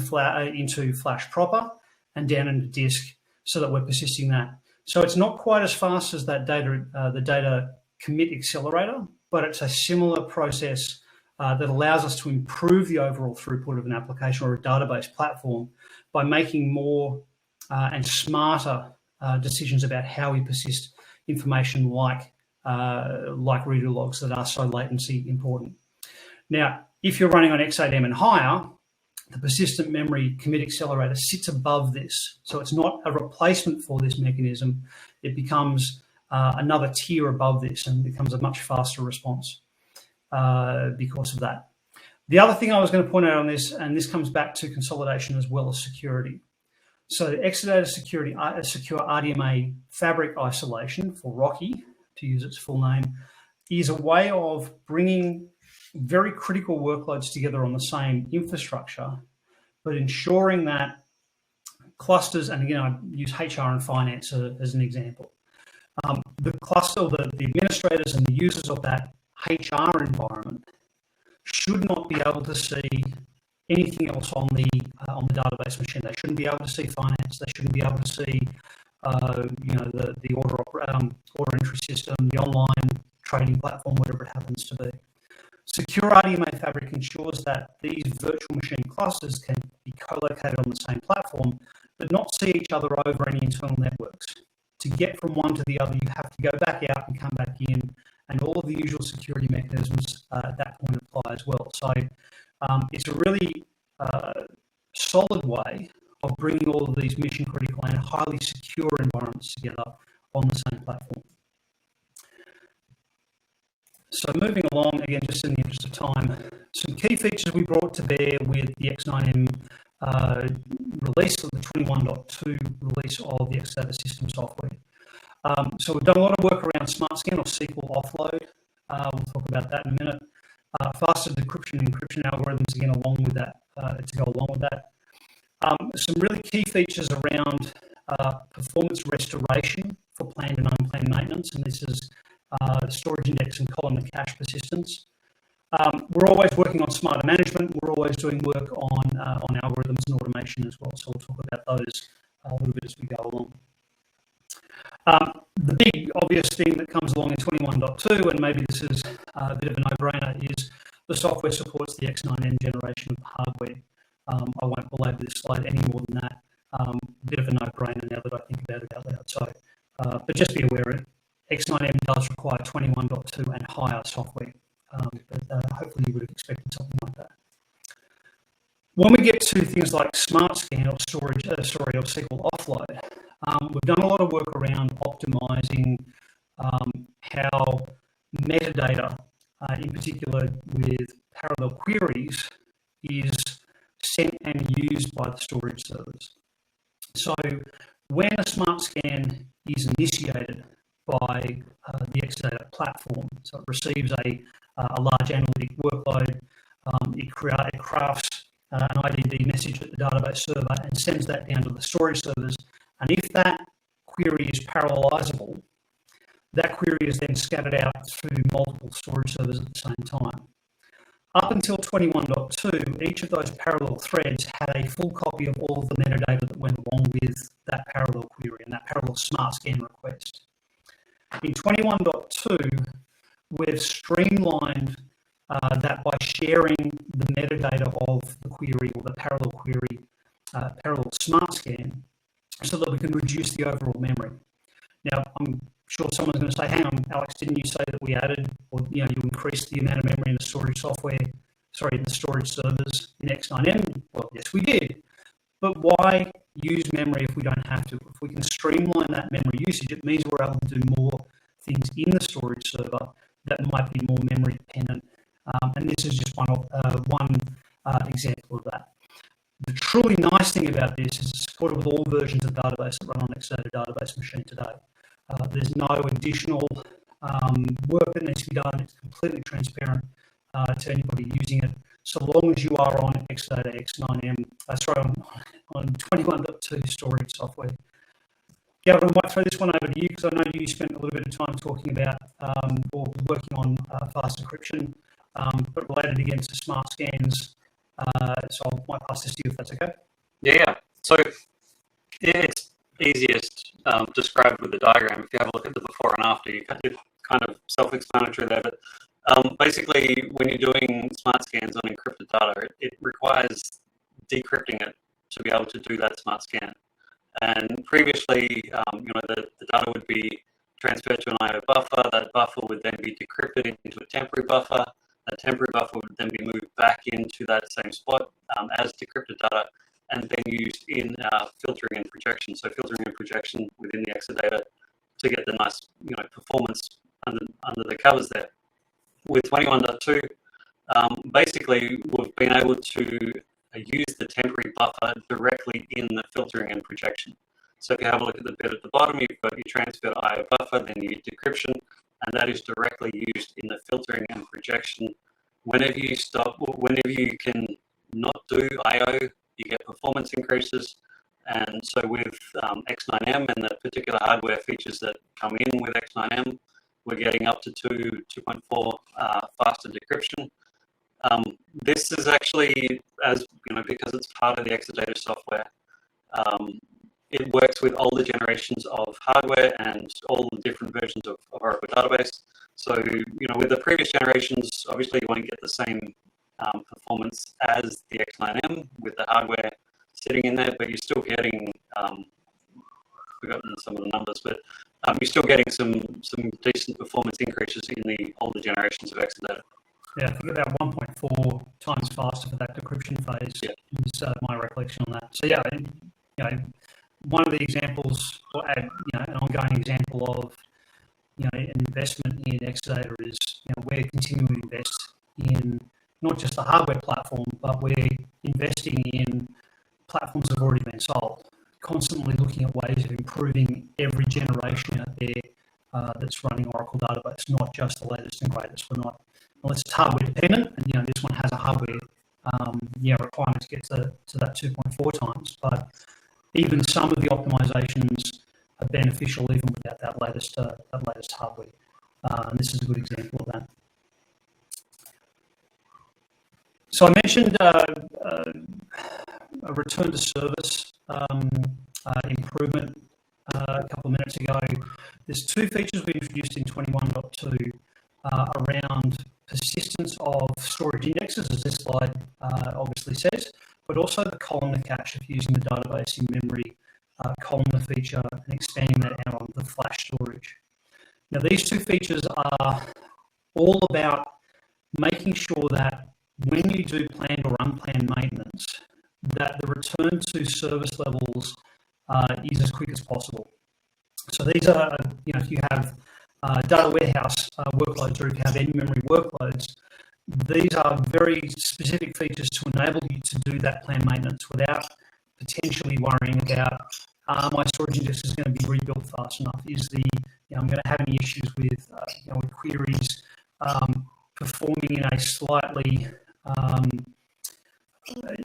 C: flash proper and down into disk so that we're persisting that. So it's not quite as fast as that the data commit accelerator, but it's a similar process that allows us to improve the overall throughput of an application or a database platform by making more and smarter decisions about how we persist information like redo logs that are so latency important. Now, if you're running on X8M and higher, the persistent memory commit accelerator sits above this. So it's not a replacement for this mechanism. It becomes another tier above this and becomes a much faster response because of that. The other thing I was going to point out on this, and this comes back to consolidation as well as security. So Exadata Security, Secure RDMA Fabric Isolation for RoCE, to use its full name, is a way of bringing very critical workloads together on the same infrastructure, but ensuring that clusters, and again, I use HR and finance as an example. The cluster, the administrators and the users of that HR environment should not be able to see anything else on the database machine. They shouldn't be able to see finance. They shouldn't be able to see, the order entry system, the online trading platform, whatever it happens to be. Secure RDMA Fabric ensures that these virtual machine clusters can be co-located on the same platform, but not see each other over any internal networks. To get from one to the other, you have to go back out and come back in, and all of the usual security mechanisms at that point apply as well. So it's a really solid way of bringing all of these mission critical and highly secure environments together on the same platform. So moving along, again, just in the interest of time, some key features we brought to bear with the X9M release, of the 21.2 release of the Exadata System software. So we've done a lot of work around Smart Scan or SQL Offload. We'll talk about that in a minute. Faster decryption and encryption algorithms again along with that, to go along with that. Some really key features around performance restoration for planned and unplanned maintenance, and this is storage index and column and cache persistence. We're always working on smarter management. We're always doing work on algorithms and automation as well. So we'll talk about those a little bit as we go along. The big obvious thing that comes along in 21.2, and maybe this is a bit of a no-brainer, is the software supports the X9M generation of hardware. I won't belabor this slide any more than that. Bit of a no-brainer now that I think about it out loud. So, but just be aware, X9M does require 21.2 and higher software. But hopefully you would have expected something like that. When we get to things like Smart Scan or storage, or SQL Offload, we've done a lot of work around optimizing how metadata, in particular with parallel queries, is sent and used by the storage servers. So when a Smart Scan is initiated by the Exadata platform, so it receives a large analytic workload, it crafts an IDD message at the database server and sends that down to the storage servers. And if that query is parallelizable, that query is then scattered out through multiple storage servers at the same time. Up until 21.2, each of those parallel threads had a full copy of all of the metadata that went along with that parallel query and that parallel Smart Scan request. In 21.2, we've streamlined that by sharing the metadata of the query or the parallel query, parallel Smart Scan, so that we can reduce the overall memory. Now, I'm sure someone's going to say, hang on, Alex, didn't you say that we added, or you increased the amount of memory in the storage software, in the storage servers in X9M? Well, yes, we did. But why use memory if we don't have to? If we can streamline that memory usage, it means we're able to do more things in the storage server that might be more memory dependent. And this is just one example of that. The truly nice thing about this is it's supported with all versions of database that run on Exadata database machine today. There's no additional work that needs to be done. It's completely transparent to anybody using it, so long as you are on Exadata X9M, on 21.2 storage software. Gavin, I might throw this one over to you because I know you spent a little bit of time talking about or working on fast encryption, but related again to Smart Scans. So I might pass this to you if that's okay.
D: Yeah. So it's easiest described with the diagram. If you have a look at the before and after, it's kind of self-explanatory there. But basically, when you're doing Smart Scans on encrypted data, it requires decrypting it to be able to do that Smart Scan. And previously, the data would be transferred to an I/O buffer. That buffer would then be decrypted into a temporary buffer. That temporary buffer would then be moved back into that same spot as decrypted data, and then used in filtering and projection. So filtering and projection within the Exadata to get the nice, performance under the covers there. With 21.2, basically we've been able to use the temporary buffer directly in the filtering and projection. So if you have a look at the bit at the bottom, you've got your transfer to I/O buffer, then your decryption, and that is directly used in the filtering and projection. Whenever you can not do I/O, you get performance increases. And so with X9M and the particular hardware features that come in with X9M, we're getting up to 2.4 faster decryption. This is actually, because it's part of the Exadata software, it works with older generations of hardware and all the different versions of Oracle database. So, with the previous generations, obviously you won't get the same performance as the X9M with the hardware sitting in there, but you're still getting, I've forgotten some of the numbers, but you're still getting some decent performance increases in the older generations of Exadata.
C: Yeah, I think about 1.4 times faster for that decryption phase is my recollection on that. So one of the examples, or an ongoing example of an investment in Exadata is we're continuing to invest in not just the hardware platform, but we're investing in platforms that have already been sold. Constantly looking at ways of improving every generation out there that's running Oracle database, not just the latest and greatest. Unless it's hardware dependent, and this one has a hardware requirement to get to that 2.4 times. But even some of the optimizations are beneficial even without that latest hardware. And this is a good example of that. So I mentioned a return to service improvement a couple of minutes ago. There's two features we introduced in 21.2 around persistence of storage indexes, as this slide obviously says, but also the columnar cache of using the database in memory columnar feature and expanding that out on the flash storage. Now, these two features are all about making sure that when you do planned or unplanned maintenance, that the return to service levels is as quick as possible. So these are, if you have data warehouse workloads, or if you have in-memory workloads, these are very specific features to enable you to do that planned maintenance without potentially worrying about my storage index is going to be rebuilt fast enough. I'm going to have any issues with queries performing in a slightly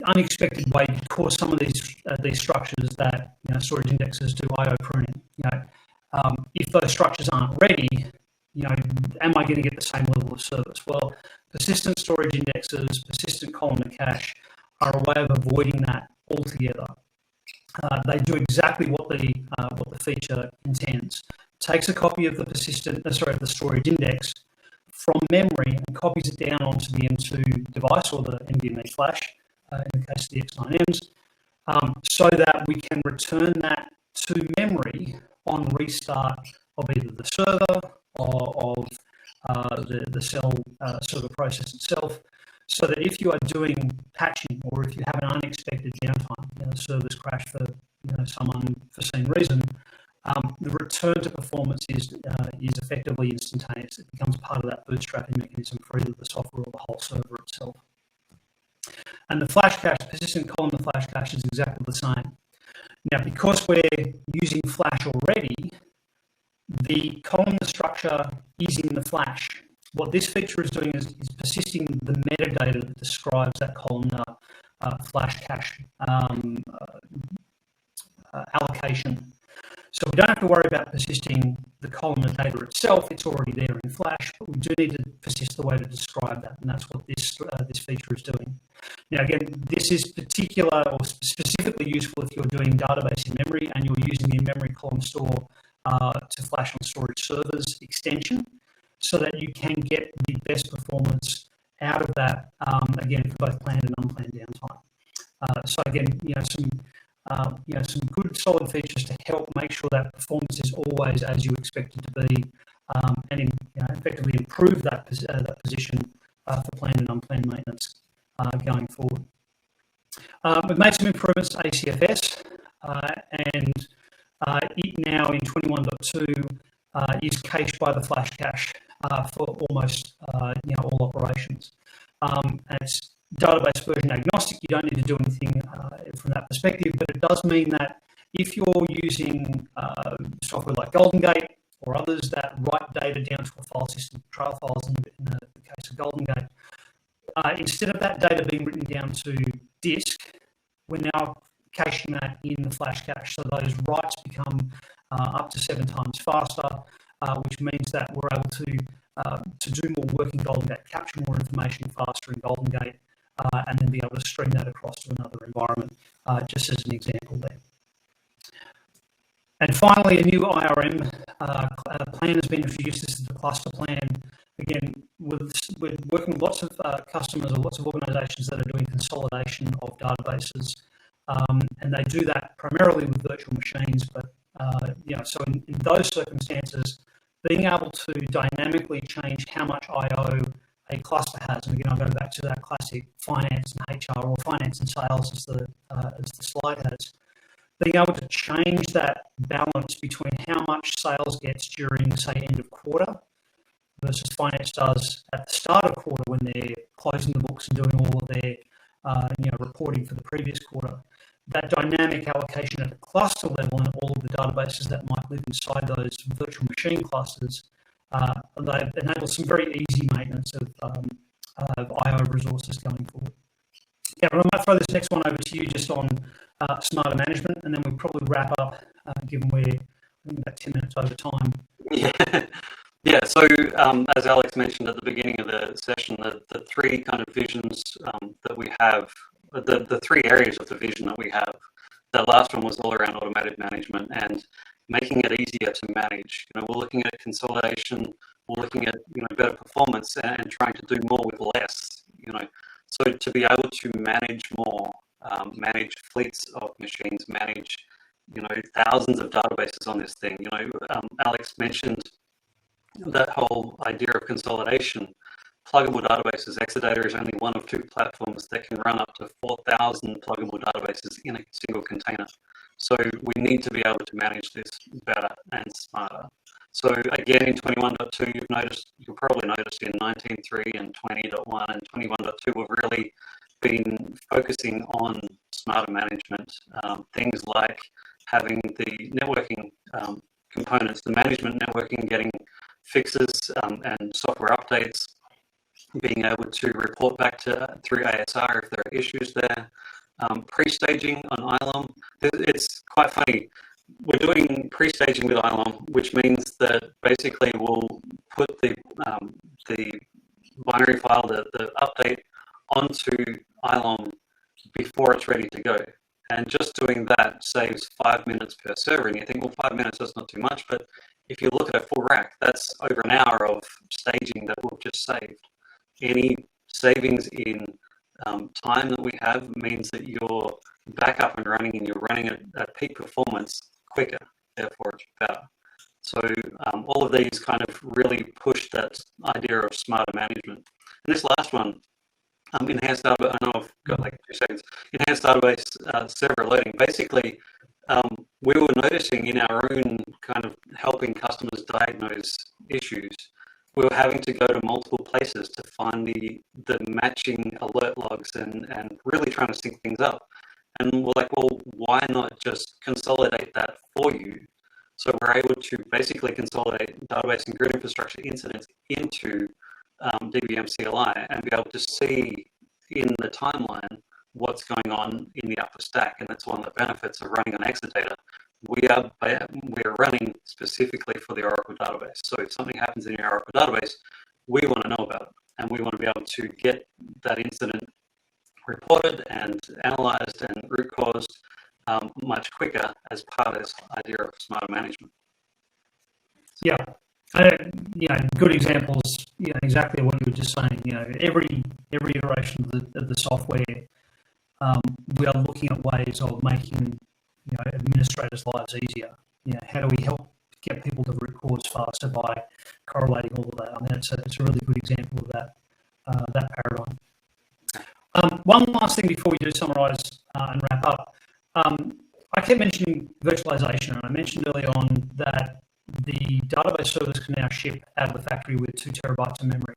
C: unexpected way because some of these structures that storage indexes do I/O pruning. If those structures aren't ready, am I going to get the same level of service? Well, persistent storage indexes, persistent columnar cache are a way of avoiding that altogether. They do exactly what the feature intends. Takes a copy of the storage index from memory and copies it down onto the M2 device or the NVMe flash, in the case of the X9Ms, so that we can return that to memory on restart of either the server or of the cell server process itself, so that if you are doing patching or if you have an unexpected downtime, servers crash for some unforeseen reason, the return to performance is effectively instantaneous. It becomes part of that bootstrapping mechanism for either the software or the whole server itself. And the flash cache, persistent columnar flash cache, is exactly the same. Now, because we're using flash already, the columnar structure is in the flash. What this feature is doing is persisting the metadata that describes that columnar flash cache allocation. So we don't have to worry about persisting the columnar data itself. It's already there in flash, but we do need to persist the way to describe that, and that's what this feature is doing. Now, again, this is particular or specifically useful if you're doing database in memory and you're using the in-memory column store to flash on storage servers extension, so that you can get the best performance out of that, again, for both planned and unplanned downtime. So again, some good solid features to help make sure that performance is always as you expect it to be, and effectively improve that position for planned and unplanned maintenance going forward. We've made some improvements to ACFS, and it now in 21.2 is cached by the flash cache for almost all operations. It's database version agnostic. You don't need to do anything from that perspective, but it does mean that if you're using software like Golden Gate or others that write data down to a file system, trail files in the case of Golden Gate, instead of that data being written down to disk, we're now caching that in the flash cache. So those writes become up to 7 times faster, which means that we're able to do more work in Golden Gate, capture more information faster in Golden Gate, and then be able to stream that across to another environment, just as an example there. And finally, a new IRM plan has been introduced. This is the cluster plan. Again, we're working with lots of customers or lots of organizations that are doing consolidation of databases, and they do that primarily with virtual machines. But so in those circumstances, being able to dynamically change how much I/O a cluster has, and again, I'll go back to that classic finance and HR, or finance and sales as the slide has. Being able to change that balance between how much sales gets during, say, end of quarter versus finance does at the start of quarter when they're closing the books and doing all of their reporting for the previous quarter. That dynamic allocation at the cluster level and all of the databases that might live inside those virtual machine clusters, they enable some very easy maintenance of I/O resources going forward. Yeah, well, I might throw this next one over to you just on smarter management, and then we'll probably wrap up, given we're about 10 minutes over time.
D: Yeah. Yeah, so as Alex mentioned at the beginning of the session, the three kind of visions that we have, the three areas of the vision that we have, that last one was all around automated management and making it easier to manage. We're looking at consolidation, we're looking at better performance and trying to do more with less. So to be able to manage more, manage fleets of machines, manage thousands of databases on this thing. Alex mentioned that whole idea of consolidation. Pluggable databases. Exadata is only one of two platforms that can run up to 4,000 pluggable databases in a single container. So we need to be able to manage this better and smarter. So again, in 21.2, you'll probably notice in 19.3 and 20.1 and 21.2, we've really been focusing on smarter management. Things like having the networking components, the management networking, getting fixes and software updates, being able to report back through ASR if there are issues there. Pre-staging on ILOM. It's quite funny. We're doing pre-staging with ILOM, which means that basically we'll put the binary file, the update, onto ILOM before it's ready to go. And just doing that saves 5 minutes per server. And you think, well, 5 minutes, that's not too much. But if you look at a full rack, that's over an hour of staging that we've just saved. Any savings in time that we have means that you're back up and running and you're running at peak performance quicker, therefore it's better. So all of these kind of really push that idea of smarter management. And this last one, enhanced database, I know I've got like 2 seconds, enhanced database server loading. Basically, we were noticing in our own kind of helping customers diagnose issues, we were having to go to multiple places to find the matching alert logs and really trying to sync things up. And we're like, well, why not just consolidate that for you? So we're able to basically consolidate database and grid infrastructure incidents into DBM CLI and be able to see in the timeline what's going on in the upper stack. And that's one of the benefits of running on Exadata. We are running specifically for the Oracle database. So if something happens in your Oracle database, we want to know about it. And we want to be able to get that incident reported and analyzed and root caused much quicker as part of this idea of smarter management.
C: Yeah. Good examples, exactly what you were just saying. Every iteration of the software, we are looking at ways of making administrators' lives easier. How do we help get people to root cause faster by correlating all of that? I mean, it's a really good example of that paradigm. One last thing before we do summarise and wrap up. I kept mentioning virtualization, and I mentioned early on that the database service can now ship out of the factory with 2 terabytes of memory.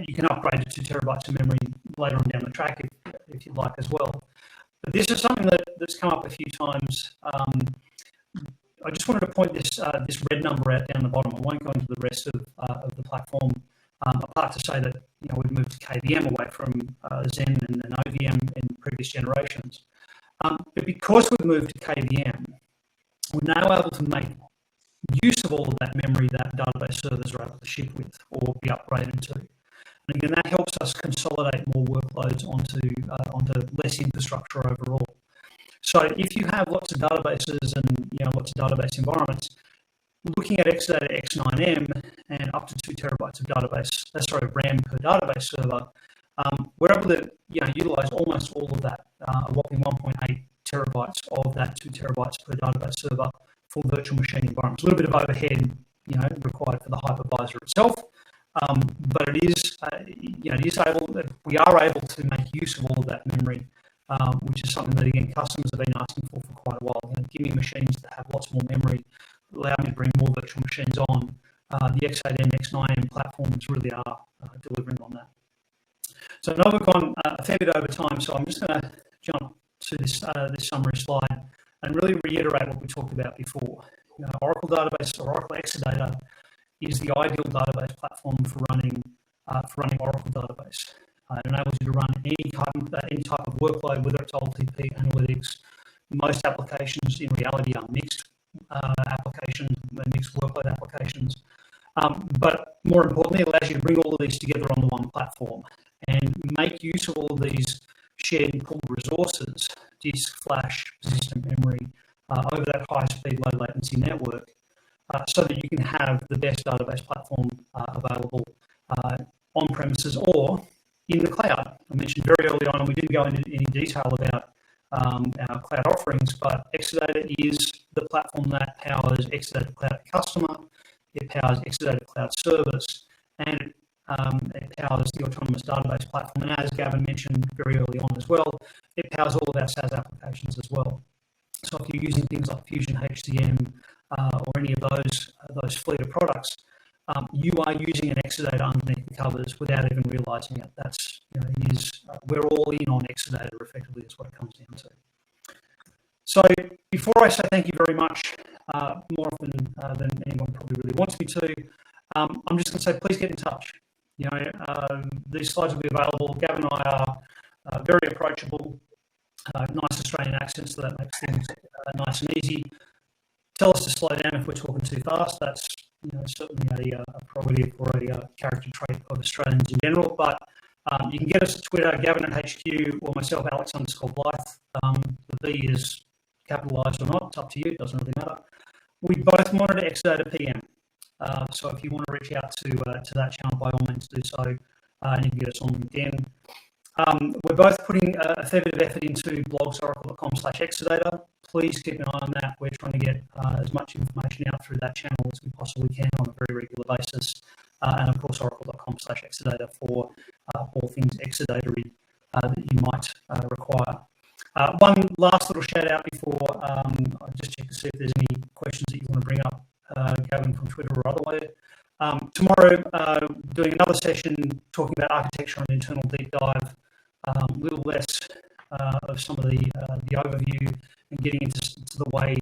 C: You can upgrade to 2 terabytes of memory later on down the track if you'd like as well. But this is something that's come up a few times. I just wanted to point this red number out down the bottom. I won't go into the rest of the platform, apart to say that we've moved to KVM away from Zen and OVM in previous generations. But because we've moved to KVM, we're now able to make use of all of that memory that database servers are able to ship with or be upgraded to. And again, that helps us consolidate more workloads onto less infrastructure overall. So if you have lots of databases and lots of database environments, looking at Exadata X9M and up to 2 terabytes of RAM per database server, we're able to utilize almost all of that, a whopping 1.8 terabytes of that 2 terabytes per database server for virtual machine environments. A little bit of overhead, required for the hypervisor itself, but we are able to make use of all of that memory, which is something that again customers have been asking for quite a while. Give me machines that have lots more memory, allow me to bring more virtual machines on. The X8M, X9M platforms really are delivering on that. So I know we've gone a fair bit over time, so I'm just going to jump to this summary slide and really reiterate what we talked about before. Oracle Database or Oracle Exadata is the ideal database platform for running Oracle Database. It enables you to run any type of workload, whether it's OLTP analytics. Most applications in reality are mixed applications, mixed workload applications. But more importantly, it allows you to bring all of these together on the one platform and make use of all of these shared and pooled resources, disk, flash, persistent memory, over that high-speed, low-latency network, so that you can have the best database platform available on-premises or in the cloud. I mentioned very early on, and we didn't go into any detail about our cloud offerings, but Exadata is the platform that powers Exadata Cloud Customer, it powers Exadata Cloud Service, and it powers the Autonomous Database Platform. And as Gavin mentioned very early on as well, it powers all of our SaaS applications as well. So if you're using things like Fusion HCM or any of those fleet of products, you are using an Exadata underneath the covers without even realizing it. That's, we're all in on Exadata effectively is what it comes down to. So before I say thank you very much, more often than anyone probably really wants me to, I'm just going to say please get in touch. These slides will be available. Gavin and I are very approachable, nice Australian accents, so that makes things nice and easy. Tell us to slow down if we're talking too fast. That's certainly a prerogative or a character trait of Australians in general. But you can get us at Twitter, Gavin at HQ, or myself, Alex_Blyth. The B is capitalised or not, it's up to you, it doesn't really matter. We both monitor Exadata PM. So if you want to reach out to that channel, by all means do so, and you can get us on LinkedIn. We're both putting a fair bit of effort into blogs, oracle.com/Exadata. Please keep an eye on that. We're trying to get as much information out through that channel as we possibly can on a very regular basis. And of course, oracle.com/Exadata for all things Exadata-y that you might require. One last little shout out before I just check to see if there's any questions that you want to bring up, Gavin, from Twitter or otherwise. Tomorrow, doing another session talking about architecture and internal deep dive, a little less of some of the overview and getting into the way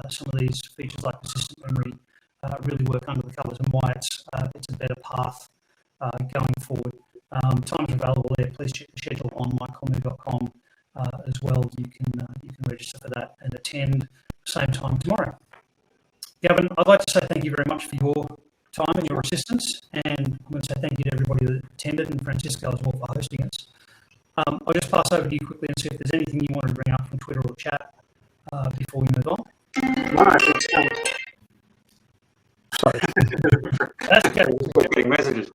C: some of these features like persistent memory really work under the covers and why it's a better path going forward. Times available there. Please check the schedule on mycomu.com as well. You can register for that and attend same time tomorrow. Gavin, I'd like to say thank you very much for your time and your assistance, and I'm going to say thank you to everybody that attended and Francisco as well for hosting us. I'll just pass over to you quickly and see if there's anything you want to bring up from Twitter or chat before we move on.
D: No, I think so.
C: Sorry. That's okay.
D: We're getting messages.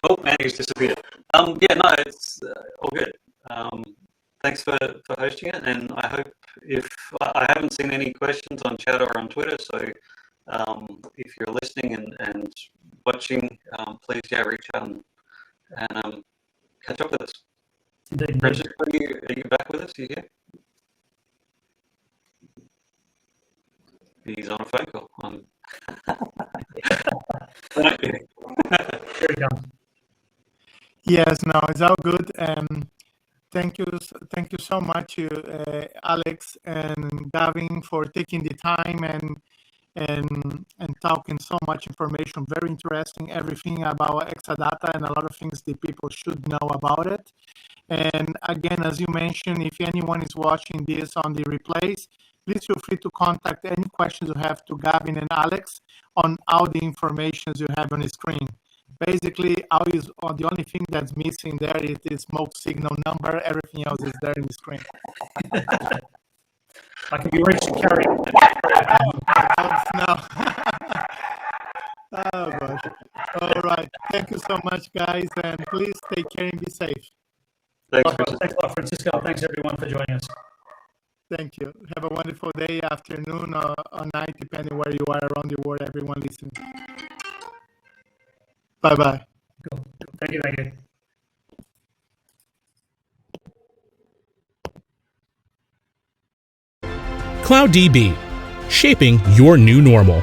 D: Oh, man, he's disappeared. Yeah, no, it's all good. Thanks for hosting it, and I hope I haven't seen any questions on chat or on Twitter, so if you're listening and watching, please reach out and catch up with us.
C: Indeed.
D: Richard, are you back with us? Are you here? He's on a phone call.
C: Here he comes.
B: Yes, no, it's all good. Thank you so much, Alex and Gavin, for taking the time and talking so much information. Very interesting, everything about Exadata and a lot of things that people should know about it. And again, as you mentioned, if anyone is watching this on the replays, please feel free to contact any questions you have to Gavin and Alex on all the information you have on the screen. Basically, the only thing that's missing there is the smoke signal number. Everything else is there in the screen.
C: I can be reached and carried.
B: No. Oh, gosh. All right. Thank you so much, guys, and please take care and be safe.
D: Thanks
C: a lot, Francisco. Thanks, everyone, for joining us.
B: Thank you. Have a wonderful day, afternoon, or night, depending where you are around the world, everyone listening. Bye-bye.
C: Cool. Thank you.
A: CloudDB, shaping your new normal.